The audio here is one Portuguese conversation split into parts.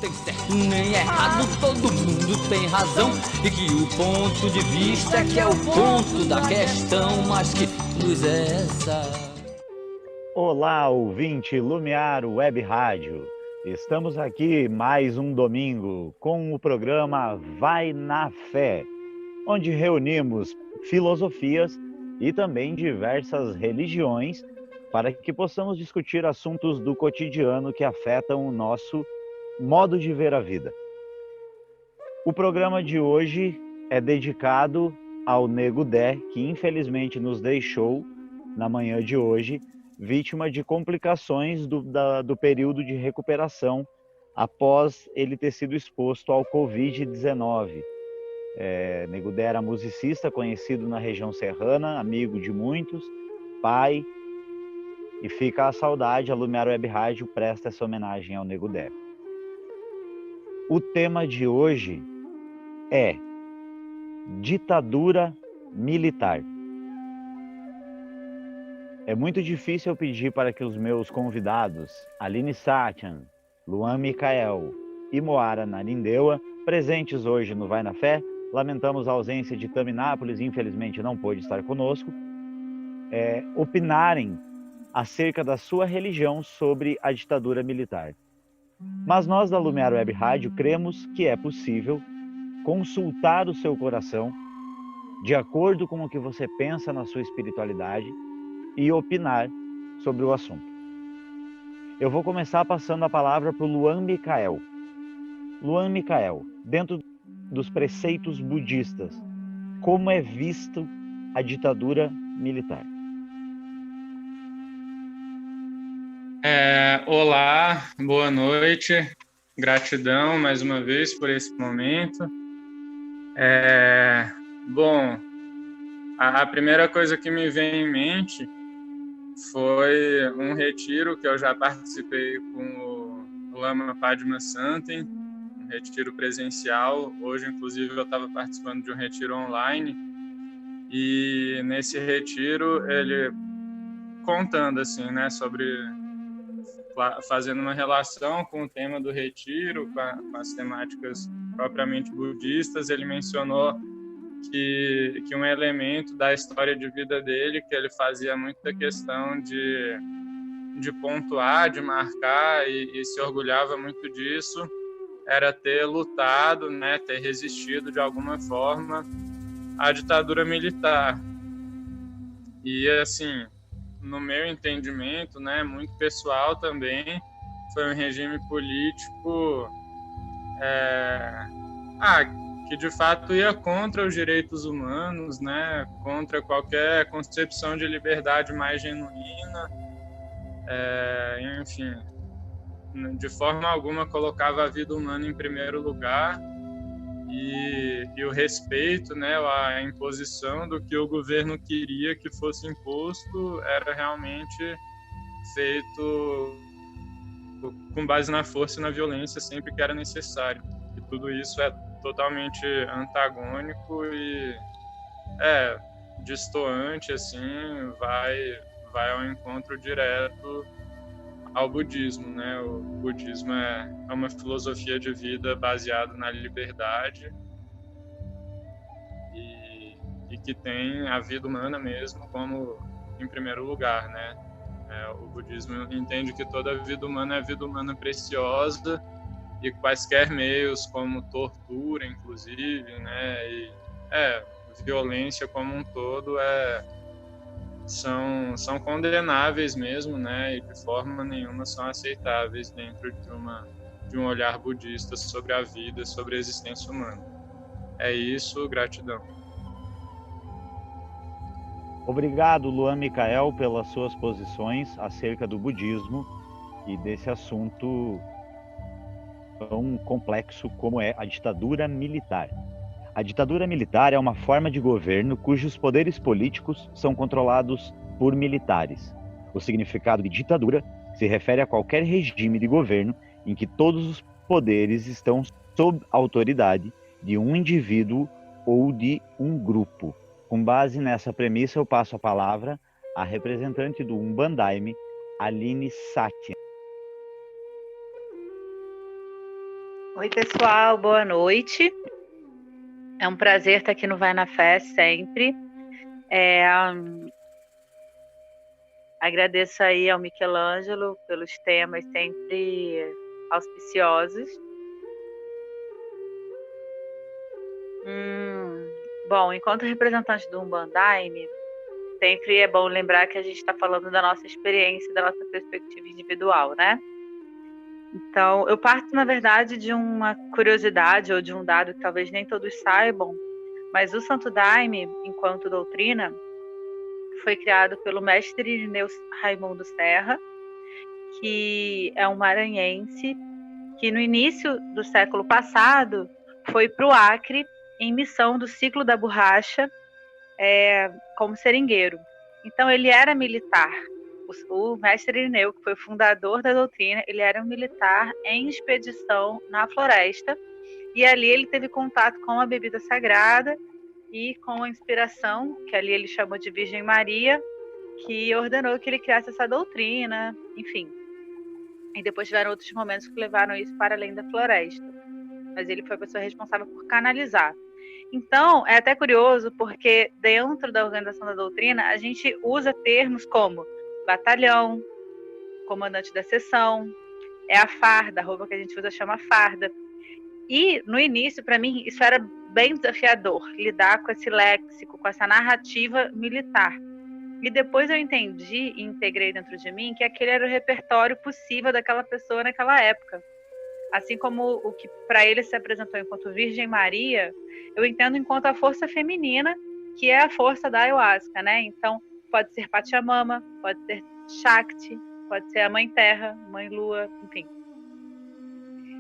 tem certo nem errado, todo mundo tem razão, e que o ponto de vista é que é o ponto da questão, mas que luz é essa? Olá, ouvinte Lumiar Web Rádio. Estamos aqui mais um domingo com o programa Vai na Fé, onde reunimos filosofias e também diversas religiões para que possamos discutir assuntos do cotidiano que afetam o nosso modo de ver a vida. O programa de hoje é dedicado ao Nego Dé, que infelizmente nos deixou na manhã de hoje, vítima de complicações do período de recuperação após ele ter sido exposto ao Covid-19. Nego Dé era musicista conhecido na região serrana, amigo de muitos, pai, e fica a saudade, a Lumiar Web Rádio presta essa homenagem ao Nego Dé. O tema de hoje é ditadura militar. É muito difícil eu pedir para que os meus convidados, Aline Satyan, Luan Micael e Moara Narindeua, presentes hoje no Vai na Fé, lamentamos a ausência de Tami Nápoles, infelizmente não pôde estar conosco, opinarem acerca da sua religião sobre a ditadura militar. Mas nós da Lumiar Web Rádio cremos que é possível consultar o seu coração de acordo com o que você pensa na sua espiritualidade e opinar sobre o assunto. Eu vou começar passando a palavra para o Luan Micael. Luan Micael, dentro dos preceitos budistas, como é visto a ditadura militar? Olá, boa noite, gratidão mais uma vez por esse momento. Bom, a primeira coisa que me vem em mente foi um retiro que eu já participei com o Lama Padma Santen, um retiro presencial. Hoje, inclusive, eu estava participando de um retiro online, e nesse retiro ele contando assim, né, fazendo uma relação com o tema do retiro, com as temáticas propriamente budistas, ele mencionou que um elemento da história de vida dele, que ele fazia muita questão de pontuar, de marcar, e se orgulhava muito disso, era ter lutado, né, ter resistido de alguma forma à ditadura militar. E, assim, no meu entendimento, né, muito pessoal também, foi um regime político que de fato ia contra os direitos humanos, né, contra qualquer concepção de liberdade mais genuína, enfim, de forma alguma colocava a vida humana em primeiro lugar, e o respeito, né, a imposição do que o governo queria que fosse imposto era realmente feito com base na força e na violência sempre que era necessário. E tudo isso é totalmente antagônico e distoante, assim, vai ao encontro direto ao budismo, né? O budismo é uma filosofia de vida baseada na liberdade e que tem a vida humana mesmo como em primeiro lugar, né? O budismo entende que toda vida humana é vida humana preciosa, e quaisquer meios como tortura, inclusive, né? E violência como um todo são condenáveis mesmo, né? E de forma nenhuma são aceitáveis dentro de um olhar budista sobre a vida, sobre a existência humana. É isso, gratidão. Obrigado, Luan Micael, pelas suas posições acerca do budismo e desse assunto tão complexo como é a ditadura militar. A ditadura militar é uma forma de governo cujos poderes políticos são controlados por militares. O significado de ditadura se refere a qualquer regime de governo em que todos os poderes estão sob autoridade de um indivíduo ou de um grupo. Com base nessa premissa, eu passo a palavra à representante do Umbanda Daime, Aline Satyan. Oi, pessoal, boa noite. É um prazer estar aqui no Vai na Fé sempre. Agradeço aí ao Michelangelo pelos temas sempre auspiciosos. Bom, enquanto representante do Umbandaime, sempre é bom lembrar que a gente está falando da nossa experiência, da nossa perspectiva individual, né? Então, eu parto, na verdade, de uma curiosidade ou de um dado que talvez nem todos saibam, mas o Santo Daime, enquanto doutrina, foi criado pelo mestre Irineu Raimundo Serra, que é um maranhense, que no início do século passado foi para o Acre em missão do ciclo da borracha como seringueiro. Então, ele era militar. O mestre Irineu, que foi o fundador da doutrina, ele era um militar em expedição na floresta, e ali ele teve contato com a bebida sagrada e com a inspiração, que ali ele chamou de Virgem Maria, que ordenou que ele criasse essa doutrina, enfim. E depois tiveram outros momentos que levaram isso para além da floresta. Mas ele foi a pessoa responsável por canalizar. Então, é até curioso, porque dentro da organização da doutrina, a gente usa termos como batalhão, comandante da seção, é a farda, a roupa que a gente usa chama farda. E, no início, para mim, isso era bem desafiador, lidar com esse léxico, com essa narrativa militar. E depois eu entendi e integrei dentro de mim que aquele era o repertório possível daquela pessoa naquela época. Assim como o que para ele se apresentou enquanto Virgem Maria, eu entendo enquanto a força feminina, que é a força da ayahuasca, né? Então, pode ser Pachamama, pode ser Shakti, pode ser a Mãe Terra, Mãe Lua, enfim.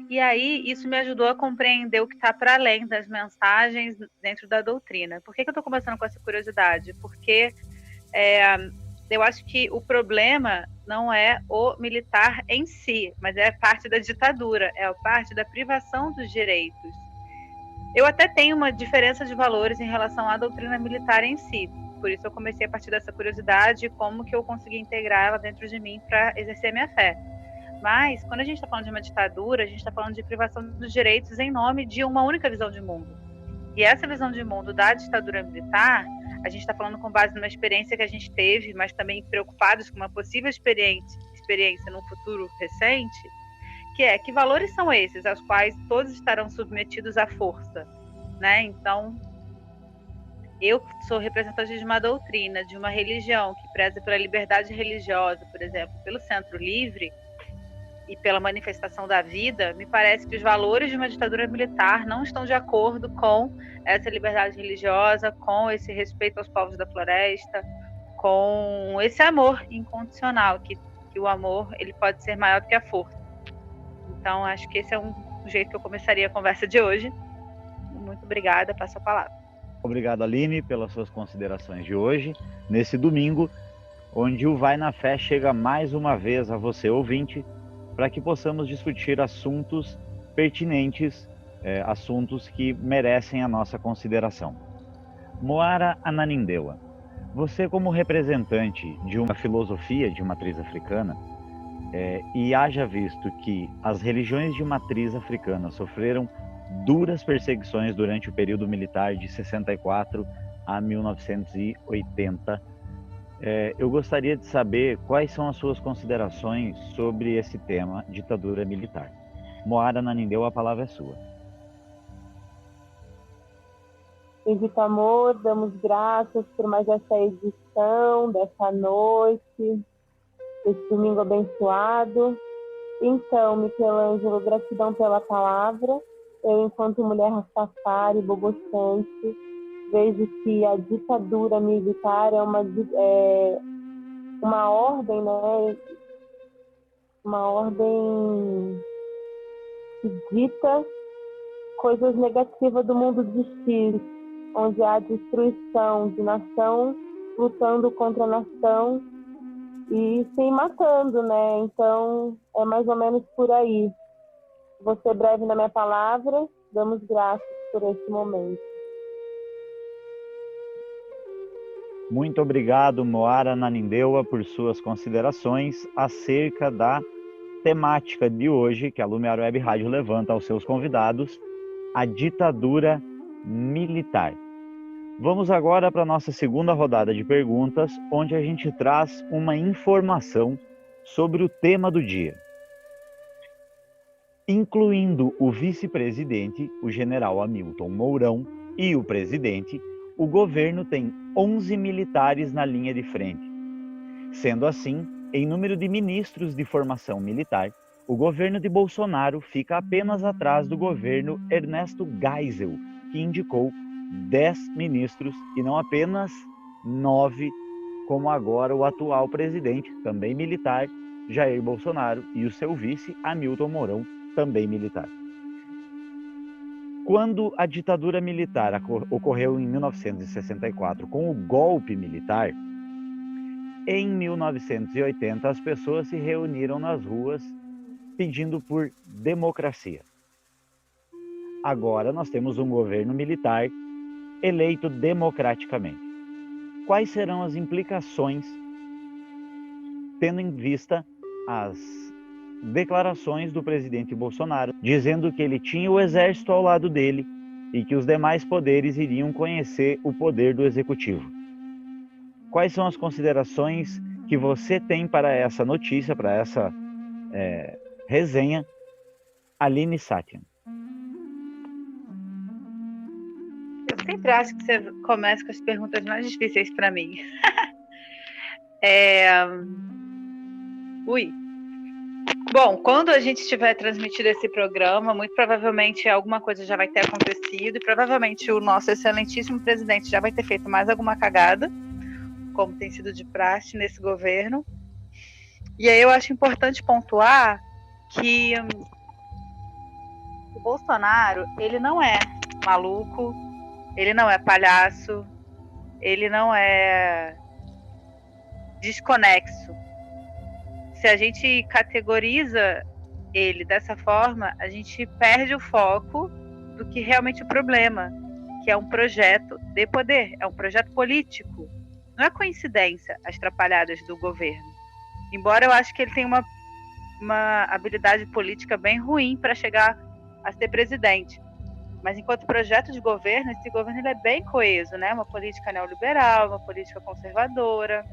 E aí, isso me ajudou a compreender o que está para além das mensagens dentro da doutrina. Por que eu estou começando com essa curiosidade? Porque eu acho que o problema não é o militar em si, mas é parte da ditadura, é a parte da privação dos direitos. Eu até tenho uma diferença de valores em relação à doutrina militar em si, por isso eu comecei a partir dessa curiosidade, como que eu consegui integrar ela dentro de mim para exercer a minha fé. Mas, quando a gente está falando de uma ditadura, a gente está falando de privação dos direitos em nome de uma única visão de mundo. E essa visão de mundo da ditadura militar, a gente está falando com base numa experiência que a gente teve, mas também preocupados com uma possível experiência num futuro recente, que é que valores são esses aos quais todos estarão submetidos à força, né? Então, eu sou representante de uma doutrina, de uma religião que preza pela liberdade religiosa, por exemplo, pelo centro livre e pela manifestação da vida, me parece que os valores de uma ditadura militar não estão de acordo com essa liberdade religiosa, com esse respeito aos povos da floresta, com esse amor incondicional, que o amor ele pode ser maior do que a força. Então, acho que esse é um jeito que eu começaria a conversa de hoje. Muito obrigada, passo a palavra. Obrigado, Aline, pelas suas considerações de hoje, nesse domingo, onde o Vai na Fé chega mais uma vez a você, ouvinte, para que possamos discutir assuntos pertinentes, assuntos que merecem a nossa consideração. Moara Ananindeua, você como representante de uma filosofia de matriz africana, e haja visto que as religiões de matriz africana sofreram duras perseguições durante o período militar de 64 a 1980, eu gostaria de saber quais são as suas considerações sobre esse tema, ditadura militar. Moara Nanindeu, a palavra é sua. Bendito amor, damos graças por mais essa edição, dessa noite, desse domingo abençoado. Então, Michelangelo, gratidão pela palavra. Eu, enquanto mulher rastafari, bobochante, vejo que a ditadura militar é uma ordem, né? Uma ordem que dita coisas negativas do mundo de espírito, onde há destruição de nação lutando contra a nação e se matando, né? Então, é mais ou menos por aí. Vou ser breve na minha palavra, damos graças por esse momento. Muito obrigado, Moara Nanindeua, por suas considerações acerca da temática de hoje, que a Lumiar Web Rádio levanta aos seus convidados, a ditadura militar. Vamos agora para a nossa segunda rodada de perguntas, onde a gente traz uma informação sobre o tema do dia. Incluindo o vice-presidente, o general Hamilton Mourão, e o presidente, o governo tem 11 militares na linha de frente. Sendo assim, em número de ministros de formação militar, o governo de Bolsonaro fica apenas atrás do governo Ernesto Geisel, que indicou 10 ministros e não apenas 9, como agora o atual presidente, também militar, Jair Bolsonaro, e o seu vice, Hamilton Mourão, também militar. Quando a ditadura militar ocorreu em 1964 com o golpe militar, em 1980 as pessoas se reuniram nas ruas pedindo por democracia. Agora nós temos um governo militar eleito democraticamente. Quais serão as implicações, tendo em vista as declarações do presidente Bolsonaro, dizendo que ele tinha o exército ao lado dele e que os demais poderes iriam conhecer o poder do executivo? Quais são as considerações que você tem para essa notícia, para essa resenha, Aline Satyan? Eu sempre acho que você começa com as perguntas mais difíceis para mim. Bom, quando a gente estiver transmitindo esse programa, muito provavelmente alguma coisa já vai ter acontecido e provavelmente o nosso excelentíssimo presidente já vai ter feito mais alguma cagada, como tem sido de praxe nesse governo. E aí eu acho importante pontuar que o Bolsonaro, ele não é maluco, ele não é palhaço, ele não é desconexo. Se a gente categoriza ele dessa forma, a gente perde o foco do que realmente é o problema, que é um projeto de poder, é um projeto político. Não é coincidência as trapalhadas do governo. Embora eu acho que ele tenha uma habilidade política bem ruim para chegar a ser presidente. Mas enquanto projeto de governo, esse governo ele é bem coeso, né? Uma política neoliberal, uma política conservadora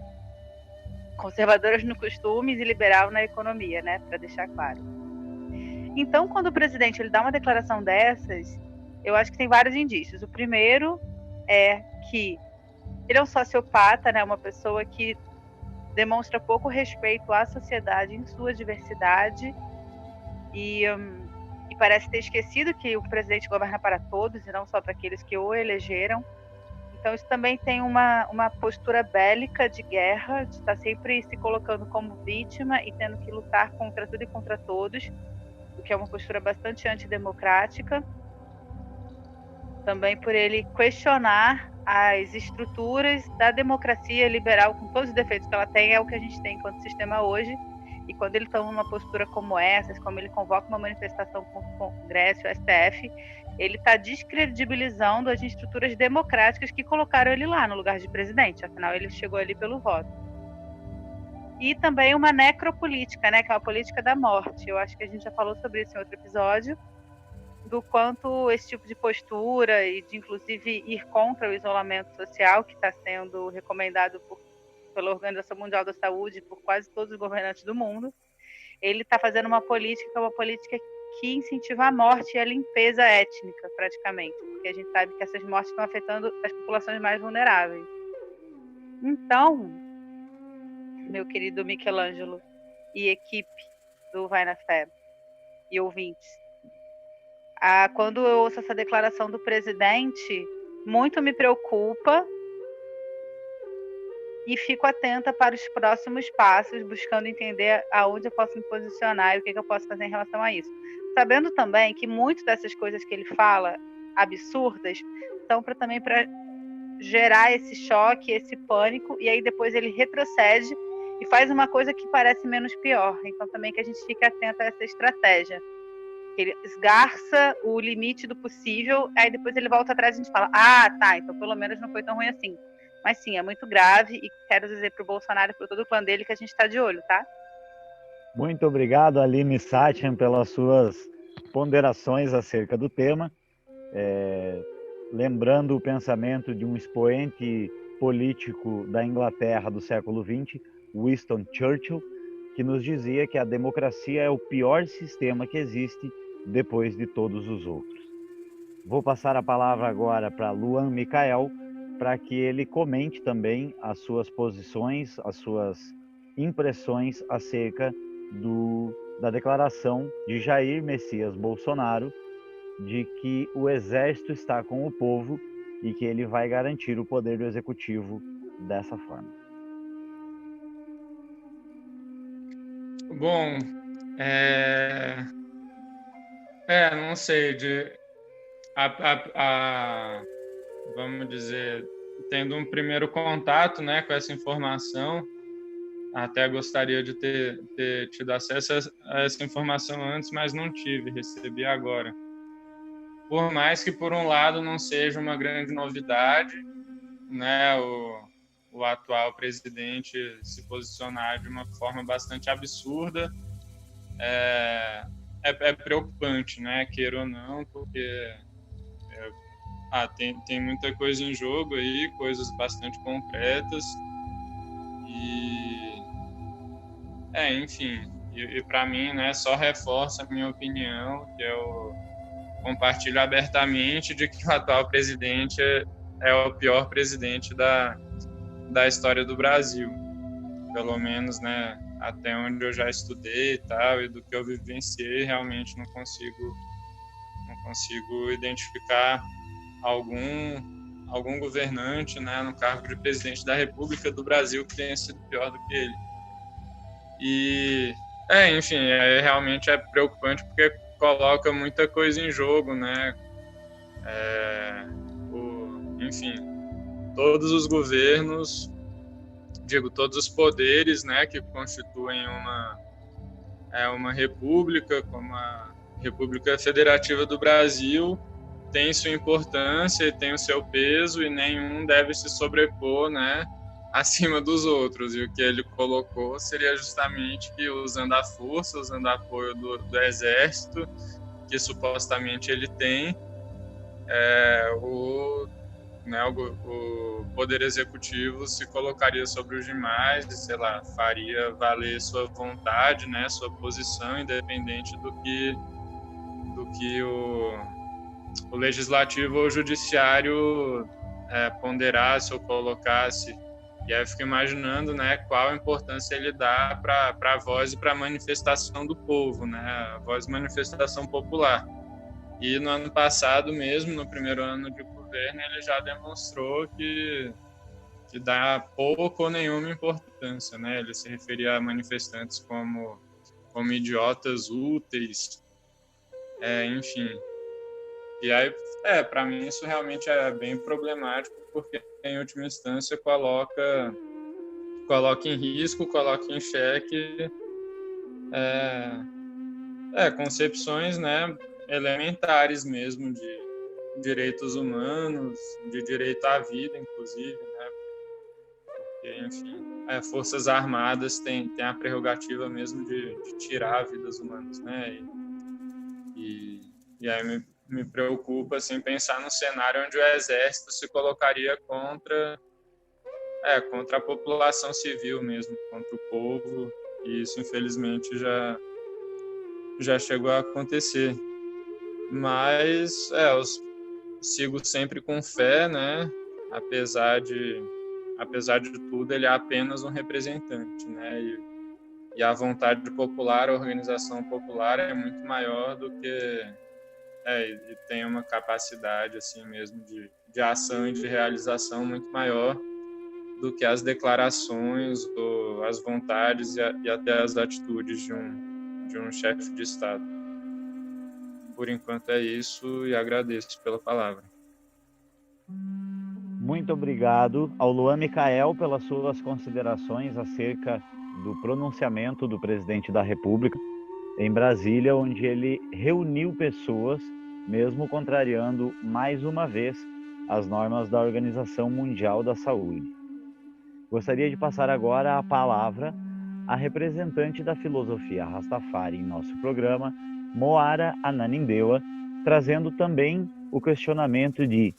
no costumes e liberal na economia, né? Para deixar claro. Então, quando o presidente ele dá uma declaração dessas, eu acho que tem vários indícios. O primeiro é que ele é um sociopata, né? Uma pessoa que demonstra pouco respeito à sociedade em sua diversidade e parece ter esquecido que o presidente governa para todos e não só para aqueles que o elegeram. Então isso também tem uma postura bélica de guerra, de estar sempre se colocando como vítima e tendo que lutar contra tudo e contra todos, o que é uma postura bastante antidemocrática. Também por ele questionar as estruturas da democracia liberal, com todos os defeitos que ela tem, é o que a gente tem enquanto sistema hoje. E quando ele toma uma postura como essa, como ele convoca uma manifestação contra o Congresso, o STF, ele está descredibilizando as estruturas democráticas que colocaram ele lá no lugar de presidente. Afinal, ele chegou ali pelo voto. E também uma necropolítica, né, que é uma política da morte. Eu acho que a gente já falou sobre isso em outro episódio, do quanto esse tipo de postura e de, inclusive, ir contra o isolamento social, que está sendo recomendado pela Organização Mundial da Saúde, por quase todos os governantes do mundo, ele está fazendo uma política que incentiva a morte e a limpeza étnica, praticamente, porque a gente sabe que essas mortes estão afetando as populações mais vulneráveis. Então, meu querido Michelangelo e equipe do Vai na Fé e ouvintes, quando eu ouço essa declaração do presidente, muito me preocupa e fico atenta para os próximos passos, buscando entender aonde eu posso me posicionar e o que eu posso fazer em relação a isso. Sabendo também que muitas dessas coisas que ele fala, absurdas, são também para gerar esse choque, esse pânico, e aí depois ele retrocede e faz uma coisa que parece menos pior. Então também que a gente fique atento a essa estratégia. Ele esgarça o limite do possível, aí depois ele volta atrás e a gente fala, tá, então pelo menos não foi tão ruim assim. Mas sim, é muito grave e quero dizer para o Bolsonaro e para todo o clã dele que a gente está de olho, tá? Muito obrigado, Aline Satyan, pelas suas ponderações acerca do tema. Lembrando o pensamento de um expoente político da Inglaterra do século XX, Winston Churchill, que nos dizia que a democracia é o pior sistema que existe depois de todos os outros. Vou passar a palavra agora para Luan Micael, para que ele comente também as suas posições, as suas impressões acerca da declaração de Jair Messias Bolsonaro de que o exército está com o povo e que ele vai garantir o poder do executivo dessa forma. Bom, não sei, vamos dizer, tendo um primeiro contato, né, com essa informação, até gostaria de ter tido acesso a essa informação antes, mas não tive, recebi agora. Por mais que, por um lado, não seja uma grande novidade, né, o atual presidente se posicionar de uma forma bastante absurda, é preocupante, né, queira ou não, porque tem muita coisa em jogo aí, coisas bastante concretas, enfim, e para mim, né, só reforça a minha opinião, que eu compartilho abertamente de que o atual presidente é o pior presidente da história do Brasil, pelo menos, né, até onde eu já estudei e tal, e do que eu vivenciei, realmente não consigo identificar algum governante, né, no cargo de presidente da República do Brasil que tenha sido pior do que ele. E, enfim, realmente é preocupante porque coloca muita coisa em jogo, né? Enfim, todos os governos, todos os poderes, né, que constituem uma república, como a República Federativa do Brasil, tem sua importância e tem o seu peso e nenhum deve se sobrepor, né, acima dos outros. E o que ele colocou seria justamente que, usando a força, usando o apoio do Exército, que supostamente ele tem, o Poder Executivo se colocaria sobre os demais e, sei lá, faria valer sua vontade, né, sua posição, independente do que o Legislativo ou o Judiciário ponderasse ou colocasse. E aí eu fico imaginando, né, qual a importância ele dá para a voz e para a manifestação do povo, né, a voz e manifestação popular. E no ano passado mesmo, no primeiro ano de governo, ele já demonstrou que dá pouco ou nenhuma importância, né? Ele se referia a manifestantes como idiotas úteis, enfim. E aí, para mim isso realmente é bem problemático, porque em última instância coloca em risco, coloca em xeque concepções, né, elementares mesmo de direitos humanos, de direito à vida, inclusive, né? Porque, enfim, Forças Armadas têm a prerrogativa mesmo de tirar vidas humanas, né? E aí me preocupa, assim, pensar no cenário onde o Exército se colocaria contra a população civil mesmo, contra o povo, e isso, infelizmente, já chegou a acontecer. Mas, eu sigo sempre com fé, né? Apesar de tudo, ele é apenas um representante, né? E a vontade popular, a organização popular é muito maior do que... e tem uma capacidade, assim mesmo, de ação e de realização muito maior do que as declarações, ou as vontades e até as atitudes de um chefe de Estado. Por enquanto é isso, e agradeço pela palavra. Muito obrigado ao Luan Micael pelas suas considerações acerca do pronunciamento do presidente da República em Brasília, onde ele reuniu pessoas, mesmo contrariando mais uma vez as normas da Organização Mundial da Saúde. Gostaria de passar agora a palavra a representante da filosofia Rastafari em nosso programa, Moara Ananindeua, trazendo também o questionamento de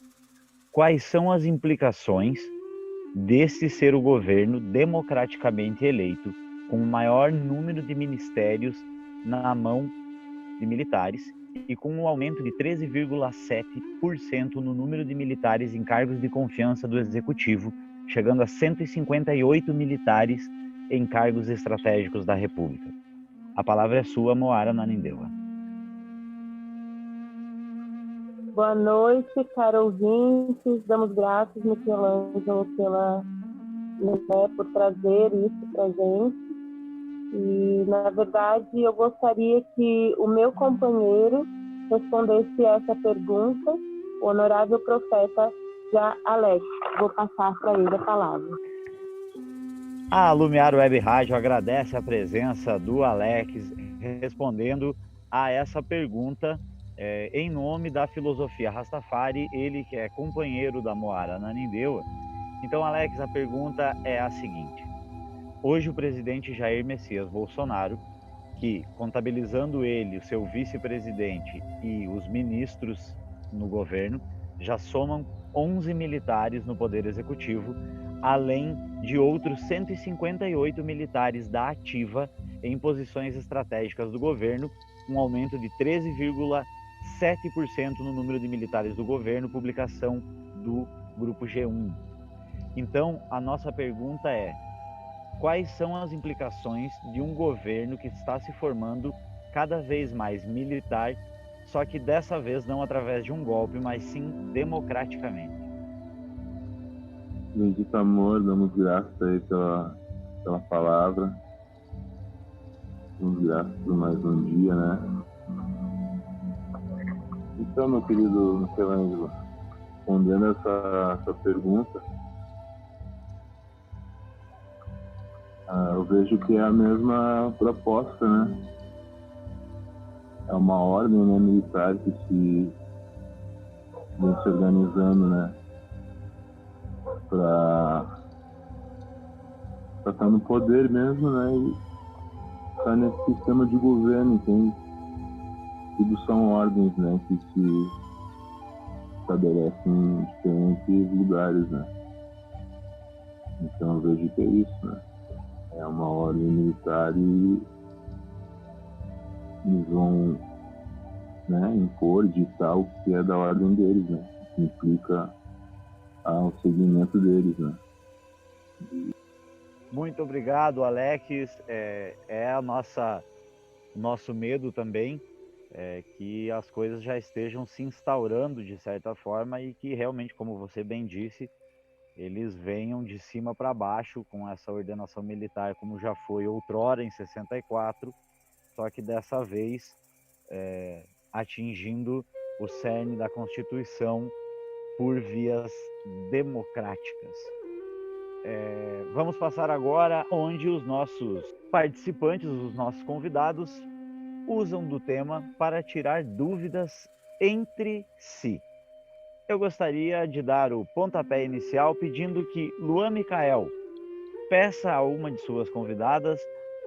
quais são as implicações desse ser o governo democraticamente eleito, com o maior número de ministérios na mão de militares e com um aumento de 13,7% no número de militares em cargos de confiança do Executivo, chegando a 158 militares em cargos estratégicos da República. A palavra é sua, Moara Ananindeua. Boa noite, caro ouvintes. Damos graças, Michelangelo, por trazer isso para a gente. E, na verdade, eu gostaria que o meu companheiro respondesse essa pergunta, o honorável profeta Alex. Vou passar para ele a palavra. A Lumiar Web Rádio agradece a presença do Alex respondendo a essa pergunta em nome da filosofia Rastafari, ele que é companheiro da Moara Ananindeua. Então, Alex, a pergunta é a seguinte. Hoje o presidente Jair Messias Bolsonaro, que contabilizando ele, o seu vice-presidente e os ministros no governo, já somam 11 militares no Poder Executivo, além de outros 158 militares da ativa em posições estratégicas do governo, um aumento de 13,7% no número de militares do governo, publicação do Grupo G1. Então, a nossa pergunta é: quais são as implicações de um governo que está se formando cada vez mais militar, só que dessa vez não através de um golpe, mas sim democraticamente? Bendito amor, damos graças aí pela palavra. Damos graças por mais um dia, né? Então, meu querido Michelangelo, respondendo essa pergunta, eu vejo que é a mesma proposta, né? É uma ordem, né, militar que vem se organizando, né? Para estar no poder mesmo, né? E estar nesse sistema de governo, entende? Tudo são ordens, né? Que se estabelecem em diferentes lugares, né? Então eu vejo que é isso, né? É uma ordem militar e eles vão, né, impor, ditar o que é da ordem deles, né? Que implica ao seguimento deles, né? Muito obrigado, Alex. É nosso medo também, que as coisas já estejam se instaurando de certa forma e que realmente, como você bem disse, eles venham de cima para baixo com essa ordenação militar, como já foi outrora em 64, só que dessa vez atingindo o cerne da Constituição por vias democráticas. Vamos passar agora onde os nossos participantes, os nossos convidados, usam do tema para tirar dúvidas entre si. Eu gostaria de dar o pontapé inicial pedindo que Luan Micael peça a uma de suas convidadas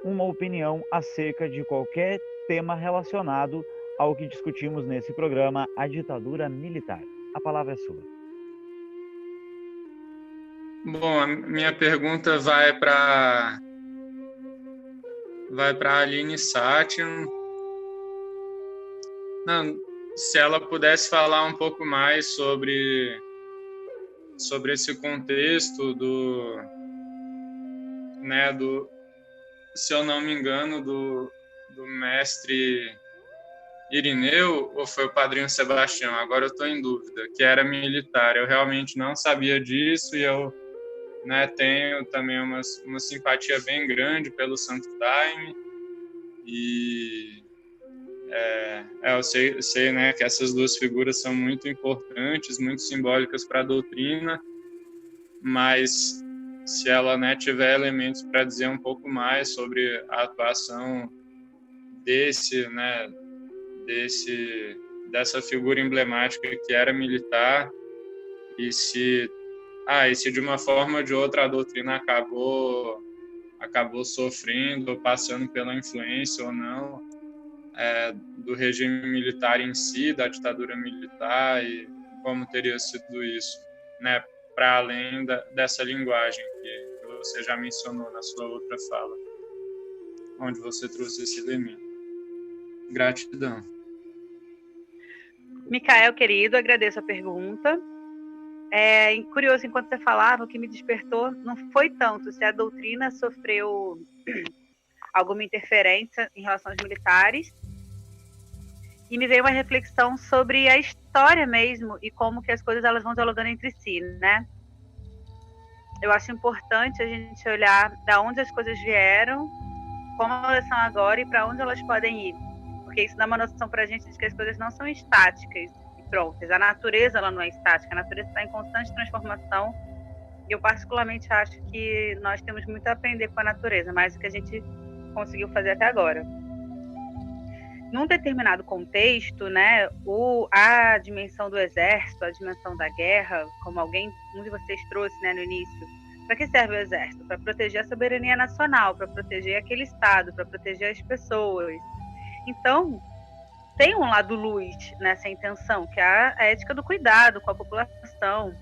uma opinião acerca de qualquer tema relacionado ao que discutimos nesse programa, a ditadura militar. A palavra é sua. Bom, a minha pergunta vai para a Aline Sátion. Se ela pudesse falar um pouco mais sobre esse contexto se eu não me engano, do mestre Irineu, ou foi o padrinho Sebastião? Agora eu estou em dúvida, que era militar. Eu realmente não sabia disso e eu, né, tenho também uma simpatia bem grande pelo Santo Daime. E eu sei, né, que essas duas figuras são muito importantes, muito simbólicas para a doutrina, mas se ela, né, tiver elementos para dizer um pouco mais sobre a atuação dessa figura emblemática que era militar, e se de uma forma ou de outra a doutrina acabou acabou sofrendo ou passando pela influência ou não do regime militar em si, da ditadura militar, e como teria sido isso, né, para além dessa linguagem que você já mencionou na sua outra fala, onde você trouxe esse elemento. Gratidão. Micael, querido, agradeço a pergunta. Curioso, enquanto você falava, o que me despertou não foi tanto se a doutrina sofreu alguma interferência em relação aos militares, e me veio uma reflexão sobre a história mesmo e como que as coisas elas vão dialogando entre si, né? Eu acho importante a gente olhar da onde as coisas vieram, como elas são agora e para onde elas podem ir, porque isso dá uma noção para a gente de que as coisas não são estáticas e prontas. A natureza ela não é estática, a natureza está em constante transformação, e eu particularmente acho que nós temos muito a aprender com a natureza, mais do que a gente conseguiu fazer até agora. Num determinado contexto, né, a dimensão do exército, a dimensão da guerra, como um de vocês trouxe, né, no início, para que serve o exército? Para proteger a soberania nacional, para proteger aquele estado, para proteger as pessoas. Então, tem um lado luz nessa intenção, que é a ética do cuidado com a população,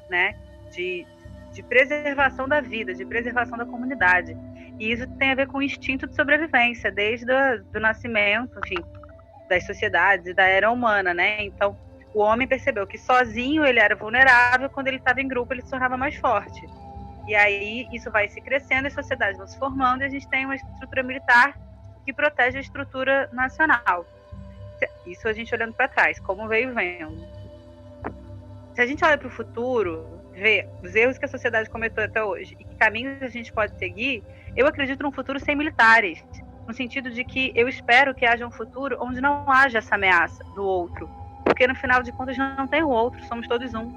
né, de preservação da vida, de preservação da comunidade. E isso tem a ver com o instinto de sobrevivência, desde do nascimento, enfim, das sociedades e da era humana, né? Então, o homem percebeu que sozinho ele era vulnerável, quando ele estava em grupo ele se tornava mais forte. E aí isso vai se crescendo, as sociedades vão se formando, e a gente tem uma estrutura militar que protege a estrutura nacional. Isso a gente olhando para trás, como veio vendo. Se a gente olha para o futuro, vê os erros que a sociedade cometeu até hoje e que caminhos a gente pode seguir, eu acredito num futuro sem militares, no sentido de que eu espero que haja um futuro onde não haja essa ameaça do outro, porque no final de contas não tem o outro, somos todos um.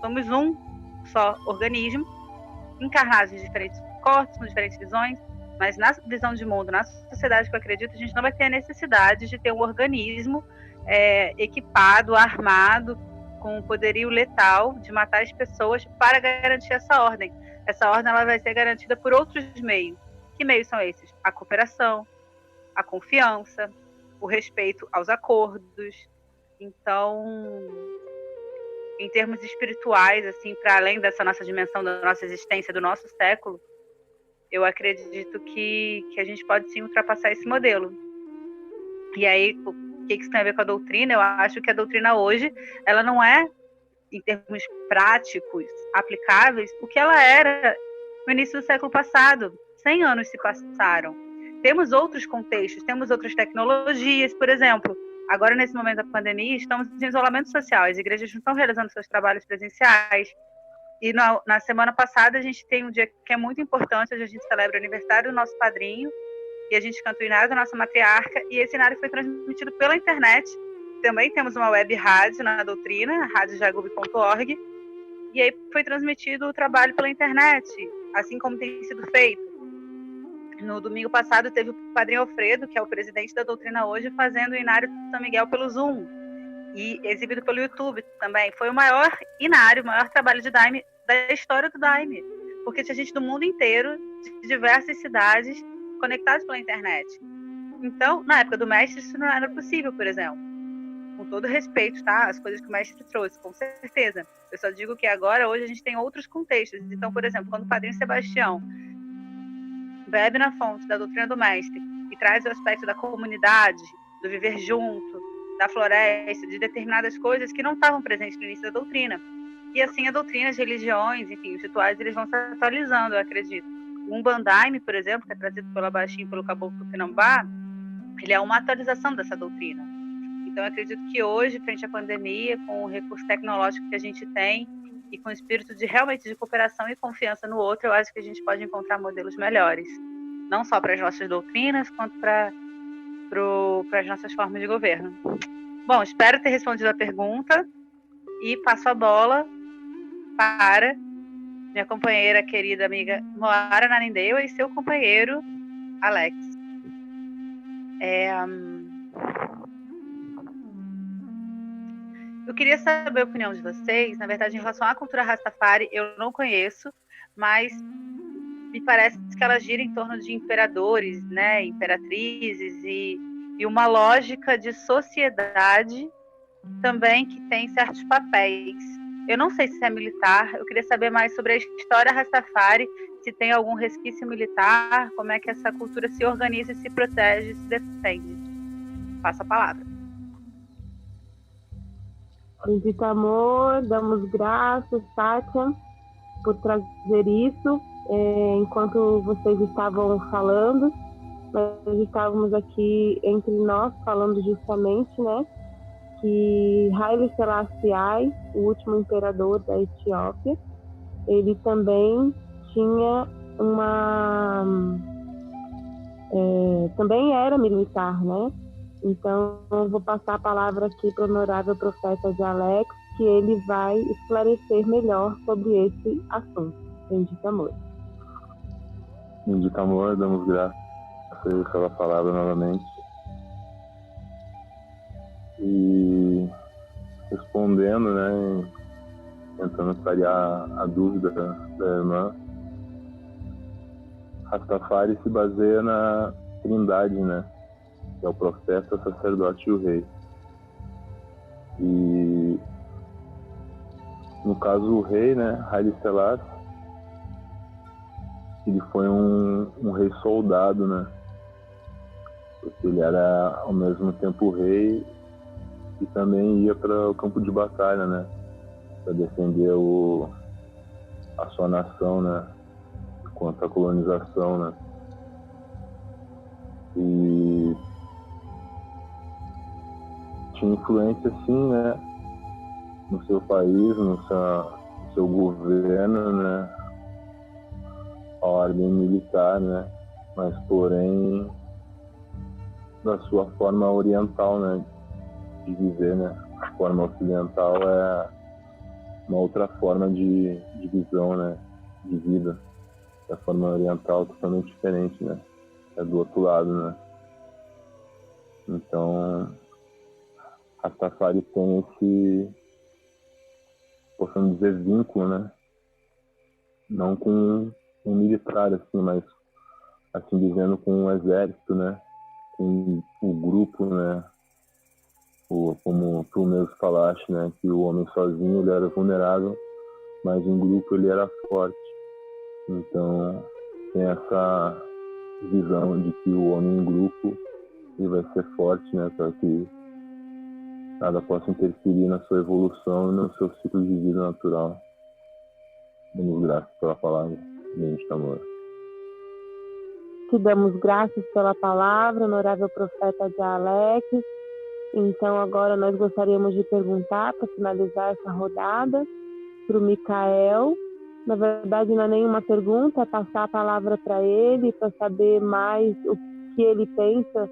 Somos um só organismo, encarnados em diferentes corpos, com diferentes visões, mas na visão de mundo, na sociedade que eu acredito, a gente não vai ter a necessidade de ter um organismo equipado, armado, com um poderio letal de matar as pessoas para garantir essa ordem. Essa ordem ela vai ser garantida por outros meios. Que meios são esses? A cooperação, a confiança, o respeito aos acordos. Então, em termos espirituais, assim, para além dessa nossa dimensão da nossa existência, do nosso século, eu acredito que a gente pode sim ultrapassar esse modelo. E aí, o que isso tem a ver com a doutrina? Eu acho que a doutrina hoje, ela não é, em termos práticos, aplicáveis, o que ela era no início do século passado. 100 anos se passaram. Temos outros contextos, temos outras tecnologias, por exemplo, agora nesse momento da pandemia, estamos em isolamento social, as igrejas não estão realizando seus trabalhos presenciais, e na semana passada a gente tem um dia que é muito importante, onde a gente celebra o aniversário do nosso padrinho, e a gente canta o Inário da nossa matriarca, e esse Inário foi transmitido pela internet. Também temos uma web rádio na doutrina, radiojagub.org, e aí foi transmitido o trabalho pela internet, assim como tem sido feito. No domingo passado teve o Padre Alfredo, que é o presidente da doutrina hoje, fazendo o Inário de São Miguel pelo Zoom, e exibido pelo YouTube também. Foi o maior Inário, o maior trabalho de Daime da história do Daime, porque tinha gente do mundo inteiro, de diversas cidades, conectados pela internet. Então, na época do mestre, isso não era possível, por exemplo. Com todo respeito, tá? As coisas que o mestre trouxe, com certeza. Eu só digo que agora, hoje, a gente tem outros contextos. Então, por exemplo, quando o Padrinho Sebastião bebe na fonte da doutrina do mestre e traz o aspecto da comunidade, do viver junto, da floresta, de determinadas coisas que não estavam presentes no início da doutrina. E assim, a doutrina, as religiões, enfim, os rituais, eles vão se atualizando, eu acredito. O Umbandaime, por exemplo, que é trazido pelo Abaxim, pelo Caboclo Tupinambá, ele é uma atualização dessa doutrina. Então, eu acredito que hoje, frente à pandemia, com o recurso tecnológico que a gente tem e com o espírito de realmente de cooperação e confiança no outro, eu acho que a gente pode encontrar modelos melhores, não só para as nossas doutrinas, quanto para as nossas formas de governo. Bom, espero ter respondido a pergunta e passo a bola para minha companheira, querida amiga Moara Nanindeua, e seu companheiro, Alex. Eu queria saber a opinião de vocês, na verdade, em relação à cultura Rastafari, eu não conheço, mas me parece que ela gira em torno de imperadores, né, imperatrizes e uma lógica de sociedade também que tem certos papéis. Eu não sei se é militar, eu queria saber mais sobre a história Rastafari, se tem algum resquício militar, como é que essa cultura se organiza, se protege, se defende. Passa a palavra. Bendito amor, damos graças, Sátia, por trazer isso. Enquanto vocês estavam falando, nós estávamos aqui entre nós falando justamente, né, que Haile Selassie, o último imperador da Etiópia, ele também tinha também era militar, né? Então, eu vou passar a palavra aqui para o honorável profeta de Alex, que ele vai esclarecer melhor sobre esse assunto. Bendito amor. Bendito amor, damos graças pela palavra novamente. E respondendo, né, tentando clarear a dúvida da irmã, Rastafari se baseia na Trindade, né, que é o profeta, o sacerdote e o rei. E no caso o rei, né, Haile Selassie, ele foi um rei soldado, né, porque ele era ao mesmo tempo rei e também ia para o campo de batalha, né, para defender a sua nação, né, contra a colonização, né. E tinha influência, sim, né, no seu país, no seu governo, né, a ordem militar, né, mas porém da sua forma oriental, né, de viver, né. A forma ocidental é uma outra forma de visão, né, de vida. A forma oriental é totalmente diferente, né, é do outro lado, né. Então, Rastafari tem esse, possamos dizer, vínculo, né, não com um militar, assim, mas, assim dizendo, com um exército, né, com o grupo, né, como tu mesmo falaste, né, que o homem sozinho ele era vulnerável, mas em grupo ele era forte. Então, tem essa visão de que o homem em grupo ele vai ser forte, né, para que nada possa interferir na sua evolução e no seu ciclo de vida natural. Damos graças pela palavra. Bendito amor. Te damos graças pela palavra, honorável profeta de Alex. Então, agora nós gostaríamos de perguntar, para finalizar essa rodada, para o Micael. Na verdade, não é nenhuma pergunta, é passar a palavra para ele, para saber mais o que ele pensa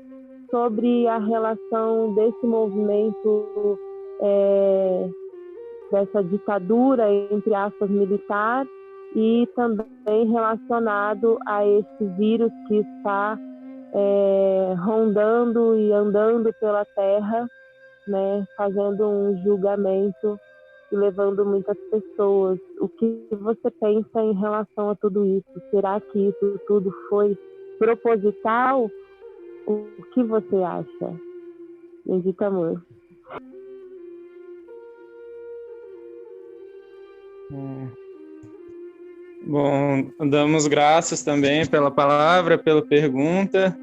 sobre a relação desse movimento, dessa ditadura, entre aspas, militar, e também relacionado a esse vírus que está rondando e andando pela Terra, né, fazendo um julgamento e levando muitas pessoas. O que você pensa em relação a tudo isso? Será que isso tudo foi proposital? O que você acha? Bendito amor. Bom, damos graças também pela palavra, pela pergunta.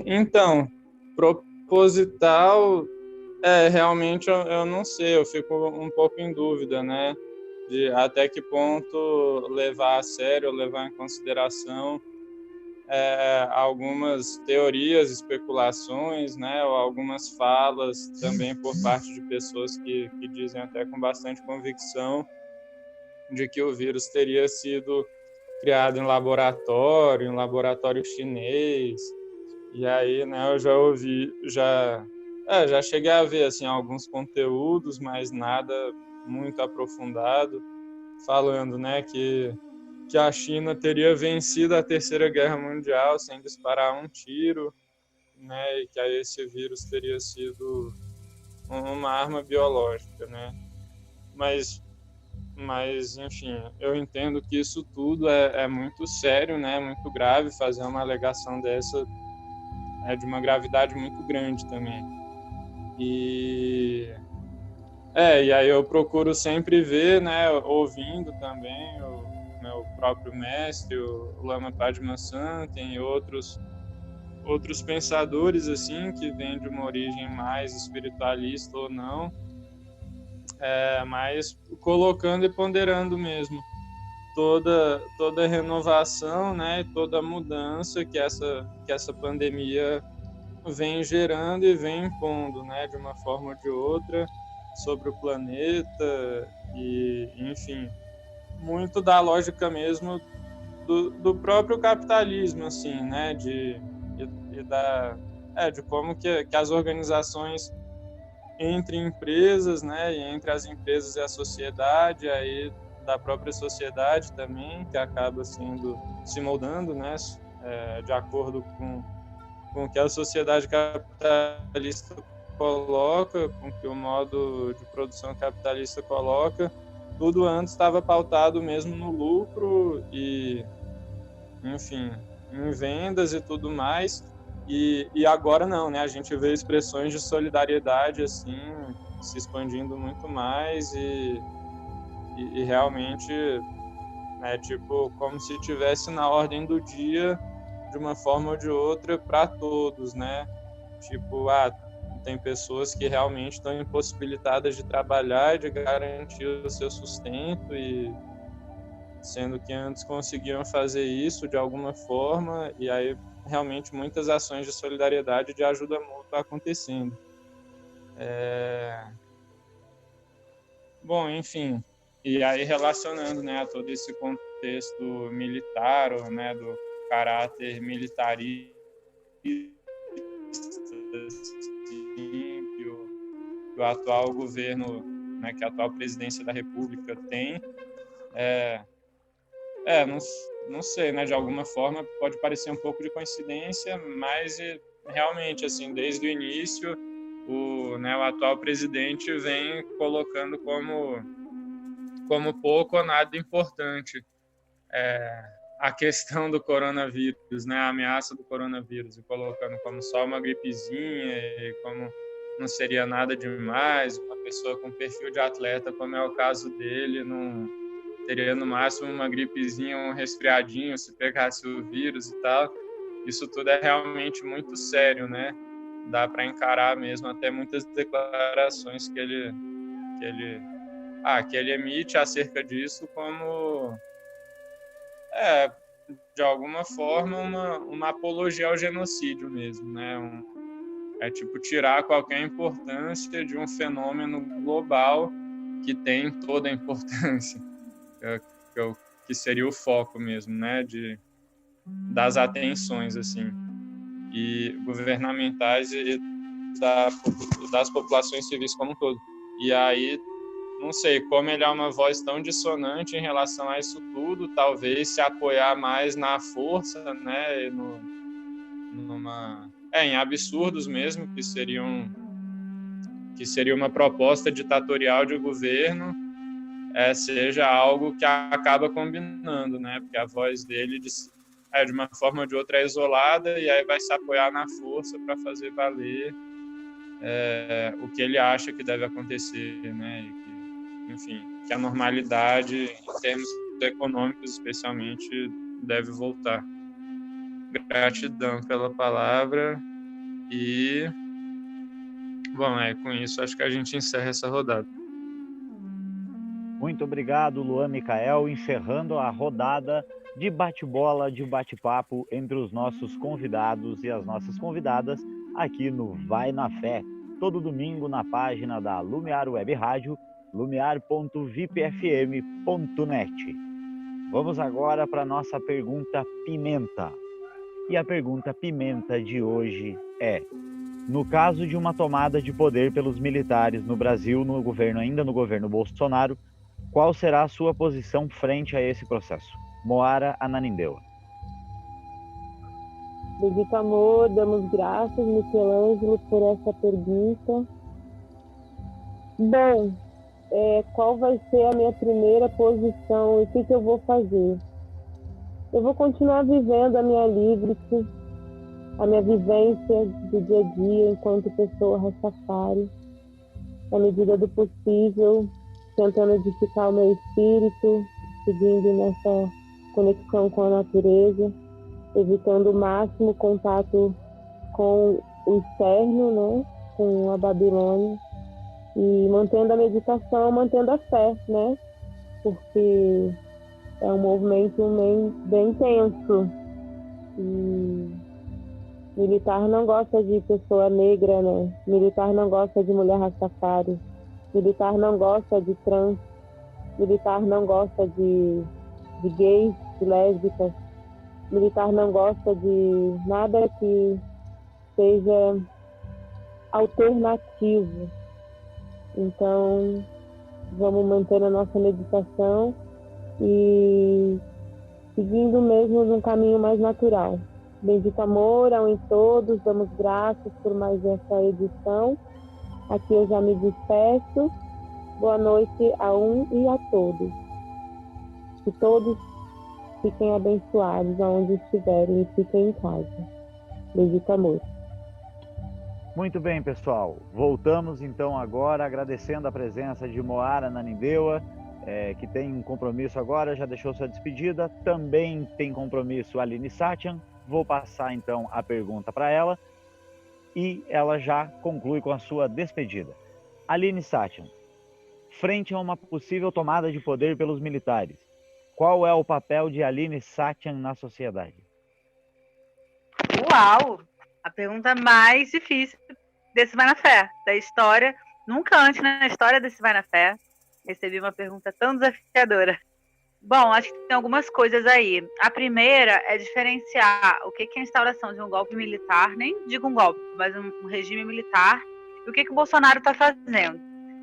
Então, proposital, realmente eu não sei, eu fico um pouco em dúvida, né, de até que ponto levar a sério, levar em consideração algumas teorias, especulações, né, ou algumas falas também por parte de pessoas que dizem até com bastante convicção de que o vírus teria sido criado em laboratório chinês. E aí, né, eu já ouvi, já cheguei a ver assim alguns conteúdos, mas nada muito aprofundado, falando, né, que a China teria vencido a Terceira Guerra Mundial sem disparar um tiro, né, e que aí esse vírus teria sido uma arma biológica, né. Mas Mas, enfim, eu entendo que isso tudo é muito sério, né? Muito grave. Fazer uma alegação dessa é de uma gravidade muito grande também. E aí eu procuro sempre ver, né? Ouvindo também o meu próprio mestre, o Lama Padma-Santen e outros pensadores assim que vêm de uma origem mais espiritualista ou não, mas colocando e ponderando mesmo toda renovação, né, toda mudança que essa pandemia vem gerando e vem impondo, né, de uma forma ou de outra sobre o planeta e, enfim, muito da lógica mesmo do próprio capitalismo, assim, né, de como que as organizações entre empresas, né, e entre as empresas e a sociedade, aí da própria sociedade também, que acaba se moldando, né, de acordo com o que a sociedade capitalista coloca, com o que o modo de produção capitalista coloca. Tudo antes estava pautado mesmo no lucro e, enfim, em vendas e tudo mais. E agora não, né? A gente vê expressões de solidariedade assim se expandindo muito mais e realmente, né, tipo, como se tivesse na ordem do dia, de uma forma ou de outra, para todos, né? Tipo, tem pessoas que realmente estão impossibilitadas de trabalhar e de garantir o seu sustento, e sendo que antes conseguiam fazer isso de alguma forma, e aí realmente muitas ações de solidariedade, de ajuda mútua acontecendo. Bom, enfim, e aí relacionando, né, a todo esse contexto militar, ou, né, do caráter militarista que o atual governo, né, que a atual presidência da República tem, não sei, né, de alguma forma pode parecer um pouco de coincidência, mas realmente, assim, desde o início, o atual presidente vem colocando como pouco ou nada importante a questão do coronavírus, né, a ameaça do coronavírus, e colocando como só uma gripezinha, e como não seria nada demais, uma pessoa com perfil de atleta, como é o caso dele, não teria no máximo uma gripezinha, um resfriadinho, se pegasse o vírus e tal. Isso tudo é realmente muito sério, né? Dá para encarar mesmo até muitas declarações que ele emite acerca disso como de alguma forma uma apologia ao genocídio mesmo, né? Tipo tirar qualquer importância de um fenômeno global que tem toda a importância, que seria o foco mesmo, né? Das atenções assim, e governamentais e das populações civis como um todo. E aí, não sei, como ele é uma voz tão dissonante em relação a isso tudo, talvez se apoiar mais na força, né, em absurdos mesmo, que seria uma proposta ditatorial de governo, seja algo que acaba combinando, né, porque a voz dele de uma forma ou de outra é isolada, e aí vai se apoiar na força para fazer valer o que ele acha que deve acontecer, né, e enfim, que a normalidade, em termos econômicos especialmente, deve voltar. Gratidão pela palavra e, bom, com isso acho que a gente encerra essa rodada. Muito obrigado, Luan Micael, encerrando a rodada de bate-bola, de bate-papo entre os nossos convidados e as nossas convidadas aqui no Vai na Fé, todo domingo na página da Lumiar Web Rádio, lumiar.vipfm.net. Vamos agora para a nossa pergunta pimenta. E a pergunta pimenta de hoje é: no caso de uma tomada de poder pelos militares no Brasil, ainda no governo Bolsonaro, qual será a sua posição frente a esse processo? Moara Ananindeua. Bendito amor, damos graças, Michelangelo, por essa pergunta. Bom, qual vai ser a minha primeira posição e o que eu vou fazer. Eu vou continuar vivendo a minha livre-se, a minha vivência do dia a dia enquanto pessoa Rastafari, na medida do possível, tentando edificar o meu espírito, seguindo nessa conexão com a natureza, evitando o máximo contato com o externo, né, com a Babilônia, e mantendo a meditação, mantendo a fé, né, porque é um movimento bem intenso. E militar não gosta de pessoa negra, né? Militar não gosta de mulher Rastafari. Militar não gosta de trans. Militar não gosta de gays, de lésbicas. Militar não gosta de nada que seja alternativo. Então, vamos manter a nossa meditação e seguindo mesmo num caminho mais natural. Bendito amor ao em todos, damos graças por mais essa edição. Aqui eu já me despeço. Boa noite a um e a todos. Que todos fiquem abençoados aonde estiverem e fiquem em casa. Bendito amor. Muito bem, pessoal. Voltamos então agora agradecendo a presença de Moara Nanindeua, que tem um compromisso agora, já deixou sua despedida. Também tem compromisso a Aline Satyan. Vou passar então a pergunta para ela e ela já conclui com a sua despedida. Aline Satyan, frente a uma possível tomada de poder pelos militares, qual é o papel de Aline Satyan na sociedade? Uau! A pergunta mais difícil desse Vai na Fé, da história. Nunca antes na história desse Vai na Fé recebi uma pergunta tão desafiadora. Bom, acho que tem algumas coisas aí. A primeira é diferenciar o que é a instauração de um golpe militar, nem digo um golpe, mas um regime militar, e o que o Bolsonaro está fazendo,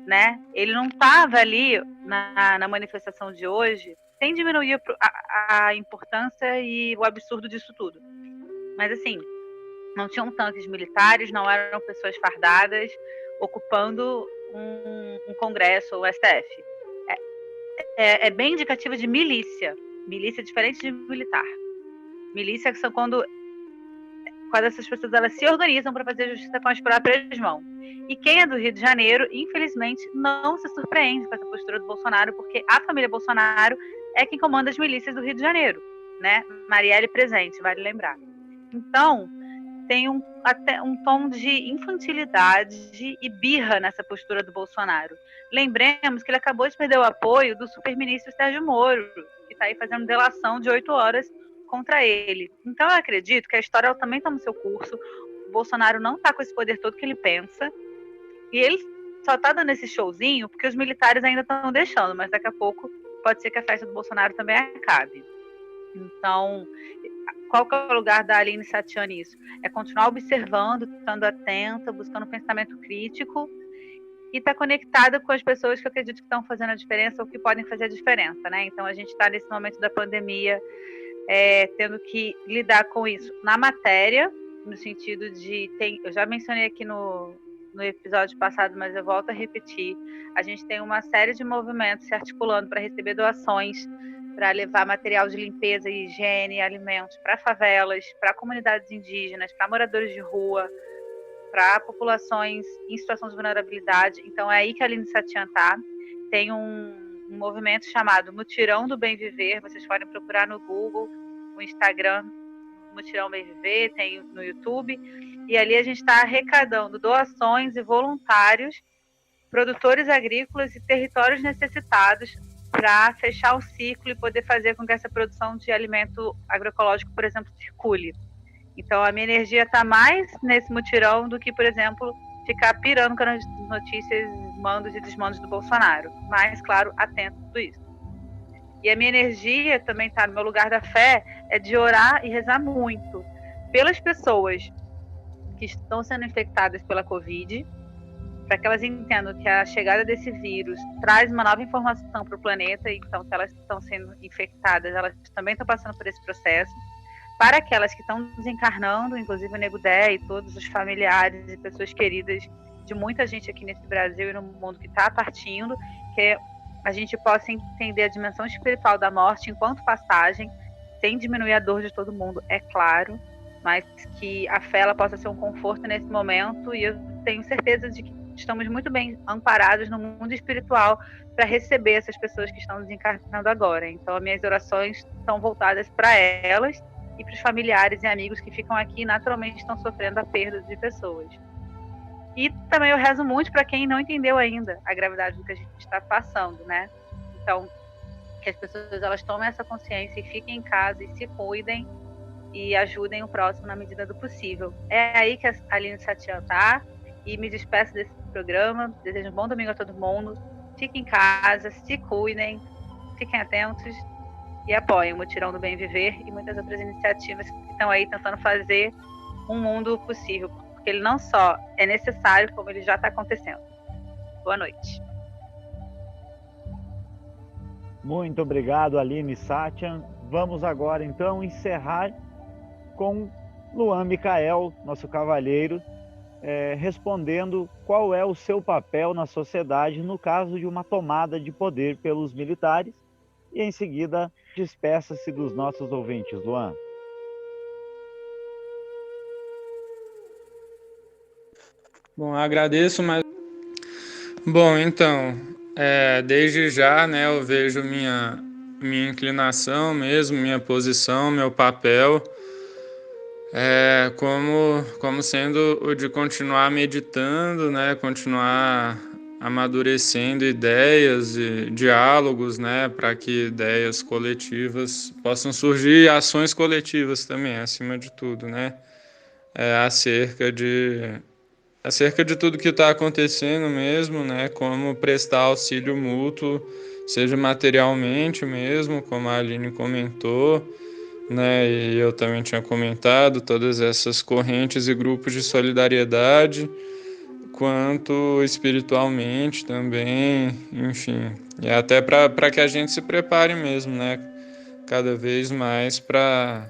né? Ele não estava ali na manifestação de hoje sem diminuir a importância e o absurdo disso tudo. Mas, assim, não tinham tanques militares, não eram pessoas fardadas ocupando um congresso ou STF. É bem indicativo de milícia. Milícia é diferente de militar. Milícia são quando essas pessoas elas se organizam para fazer justiça com as próprias mãos. E quem é do Rio de Janeiro, infelizmente, não se surpreende com essa postura do Bolsonaro, porque a família Bolsonaro é quem comanda as milícias do Rio de Janeiro, né? Marielle presente, vale lembrar. Então, tem até um tom de infantilidade e birra nessa postura do Bolsonaro. Lembremos que ele acabou de perder o apoio do superministro Sérgio Moro, que está aí fazendo delação de 8 horas contra ele. Então, eu acredito que a história também está no seu curso. O Bolsonaro não está com esse poder todo que ele pensa. E ele só está dando esse showzinho porque os militares ainda estão deixando, mas daqui a pouco pode ser que a festa do Bolsonaro também acabe. Então, qual que é o lugar da Aline Satyan nisso? É continuar observando, estando atenta, buscando um pensamento crítico e estar conectada com as pessoas que eu acredito que estão fazendo a diferença ou que podem fazer a diferença, né? Então, a gente está nesse momento da pandemia tendo que lidar com isso na matéria, no sentido de... eu já mencionei aqui no episódio passado, mas eu volto a repetir. A gente tem uma série de movimentos se articulando para receber doações, para levar material de limpeza e higiene, alimentos para favelas, para comunidades indígenas, para moradores de rua, para populações em situação de vulnerabilidade. Então é aí que a Aline Satyan está. Tem um movimento chamado Mutirão do Bem Viver, vocês podem procurar no Google, no Instagram, Mutirão Bem Viver, tem no YouTube, e ali a gente está arrecadando doações e voluntários, produtores agrícolas e territórios necessitados, para fechar o ciclo e poder fazer com que essa produção de alimento agroecológico, por exemplo, circule. Então, a minha energia está mais nesse mutirão do que, por exemplo, ficar pirando com as notícias, mandos e desmandos do Bolsonaro. Mas, claro, atento a tudo isso. E a minha energia também está no meu lugar da fé, é de orar e rezar muito pelas pessoas que estão sendo infectadas pela Covid, para que elas entendam que a chegada desse vírus traz uma nova informação para o planeta, então se elas estão sendo infectadas, elas também estão passando por esse processo. Para aquelas que estão desencarnando, inclusive o Nego Dé e todos os familiares e pessoas queridas de muita gente aqui nesse Brasil e no mundo que está partindo, que a gente possa entender a dimensão espiritual da morte enquanto passagem, sem diminuir a dor de todo mundo, é claro, mas que a fé ela possa ser um conforto nesse momento, e eu tenho certeza de que estamos muito bem amparados no mundo espiritual para receber essas pessoas que estão desencarnando agora. Então, as minhas orações estão voltadas para elas e para os familiares e amigos que ficam aqui e naturalmente estão sofrendo a perda de pessoas. E também eu rezo muito para quem não entendeu ainda a gravidade do que a gente está passando, né? Então, que as pessoas elas tomem essa consciência e fiquem em casa e se cuidem e ajudem o próximo na medida do possível. É aí que a Aline Satyan está, e me despeço desse programa. Desejo um bom domingo a todo mundo. Fiquem em casa, se cuidem, fiquem atentos e apoiem o Mutirão do Bem Viver e muitas outras iniciativas que estão aí tentando fazer um mundo possível, porque ele não só é necessário, como ele já está acontecendo. Boa noite. Muito obrigado, Aline Satyan. Vamos agora, então, encerrar com Luan Micael, nosso cavalheiro, respondendo qual é o seu papel na sociedade no caso de uma tomada de poder pelos militares. E, em seguida, despeça-se dos nossos ouvintes. Luan. Bom, agradeço, mas... Bom, então, desde já, né, eu vejo minha inclinação mesmo, minha posição, meu papel, como sendo o de continuar meditando, né, continuar amadurecendo ideias e diálogos, né, para que ideias coletivas possam surgir e ações coletivas também, acima de tudo, né, acerca de tudo que está acontecendo mesmo, né, como prestar auxílio mútuo, seja materialmente mesmo, como a Aline comentou, né, e eu também tinha comentado, todas essas correntes e grupos de solidariedade, quanto espiritualmente também, enfim, e até para que a gente se prepare mesmo, né, cada vez mais para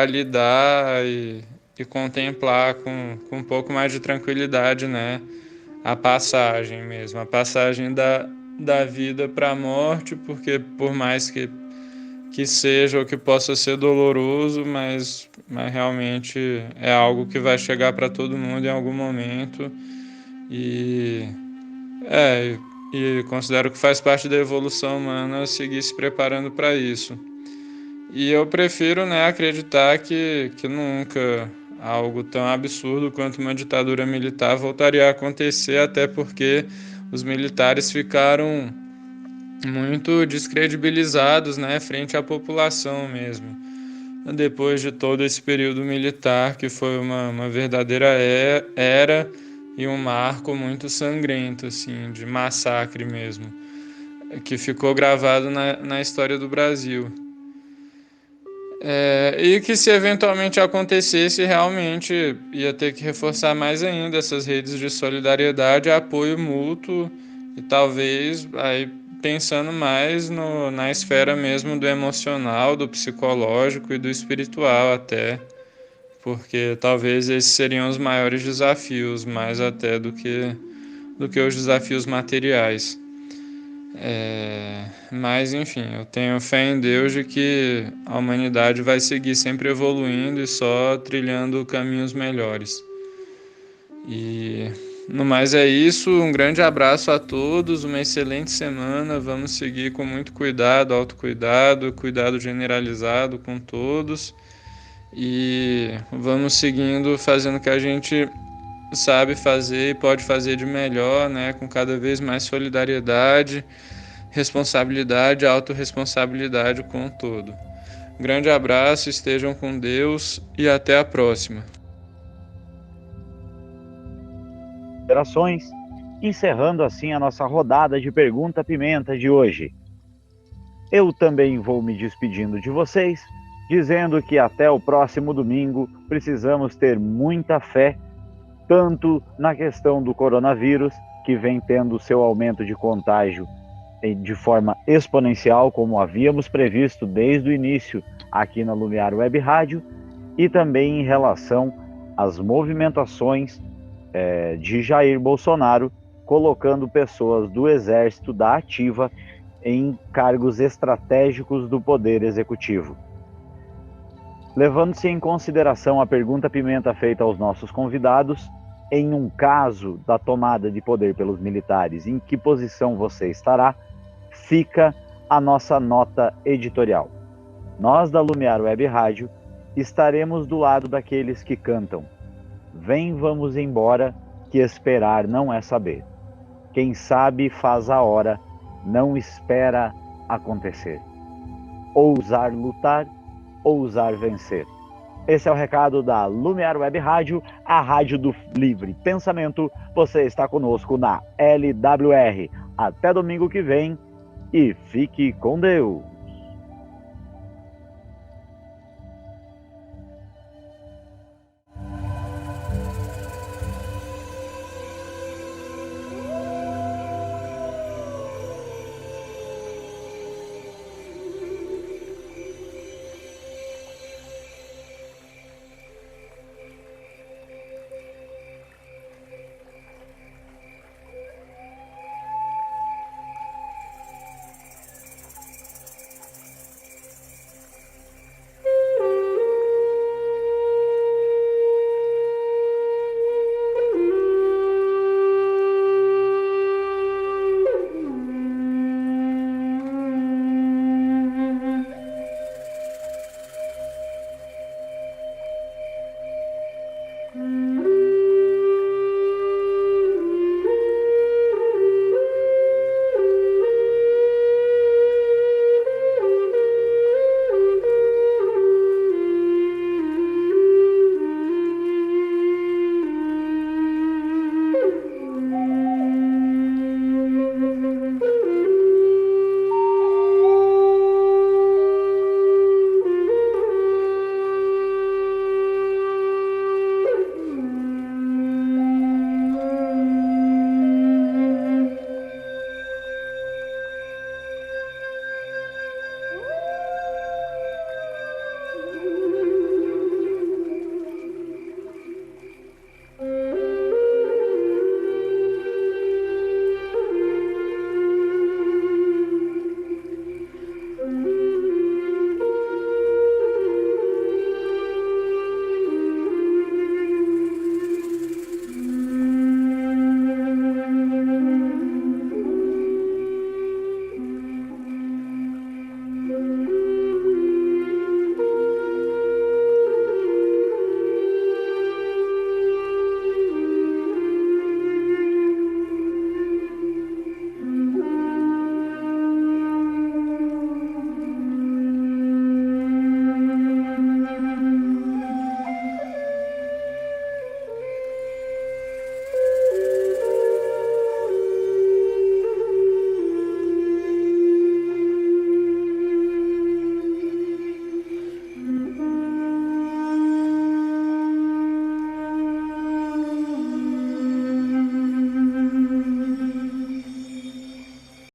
lidar e contemplar com um pouco mais de tranquilidade, né, a passagem mesmo, a passagem da vida para a morte, porque por mais que seja ou que possa ser doloroso, mas realmente é algo que vai chegar para todo mundo em algum momento, e considero que faz parte da evolução humana seguir se preparando para isso. E eu prefiro, né, acreditar que nunca algo tão absurdo quanto uma ditadura militar voltaria a acontecer, até porque os militares ficaram muito descredibilizados, né, frente à população mesmo. Depois de todo esse período militar, que foi uma verdadeira era e um marco muito sangrento, assim, de massacre mesmo, que ficou gravado na história do Brasil. E que se eventualmente acontecesse, realmente ia ter que reforçar mais ainda essas redes de solidariedade, apoio mútuo, e talvez aí pensando mais na esfera mesmo do emocional, do psicológico e do espiritual até, porque talvez esses seriam os maiores desafios, mais até do que os desafios materiais. Mas enfim, eu tenho fé em Deus de que a humanidade vai seguir sempre evoluindo e só trilhando caminhos melhores. E no mais é isso, um grande abraço a todos, uma excelente semana, vamos seguir com muito cuidado, autocuidado, cuidado generalizado com todos, e vamos seguindo fazendo o que a gente sabe fazer e pode fazer de melhor, né, com cada vez mais solidariedade, responsabilidade, autorresponsabilidade com o todo. Grande abraço, estejam com Deus e até a próxima. Encerrando assim a nossa rodada de Pergunta-Pimenta de hoje. Eu também vou me despedindo de vocês, dizendo que até o próximo domingo precisamos ter muita fé, tanto na questão do coronavírus, que vem tendo seu aumento de contágio de forma exponencial, como havíamos previsto desde o início aqui na Lumiar Web Rádio, e também em relação às movimentações de Jair Bolsonaro, colocando pessoas do Exército da Ativa em cargos estratégicos do Poder Executivo. Levando-se em consideração a pergunta pimenta feita aos nossos convidados, em um caso da tomada de poder pelos militares, em que posição você estará, fica a nossa nota editorial. Nós da Lumiar Web Rádio estaremos do lado daqueles que cantam: vem, vamos embora, que esperar não é saber. Quem sabe faz a hora, não espera acontecer. Ousar lutar, ousar vencer. Esse é o recado da Lumiar Web Rádio, a rádio do livre pensamento. Você está conosco na LWR. Até domingo que vem e fique com Deus.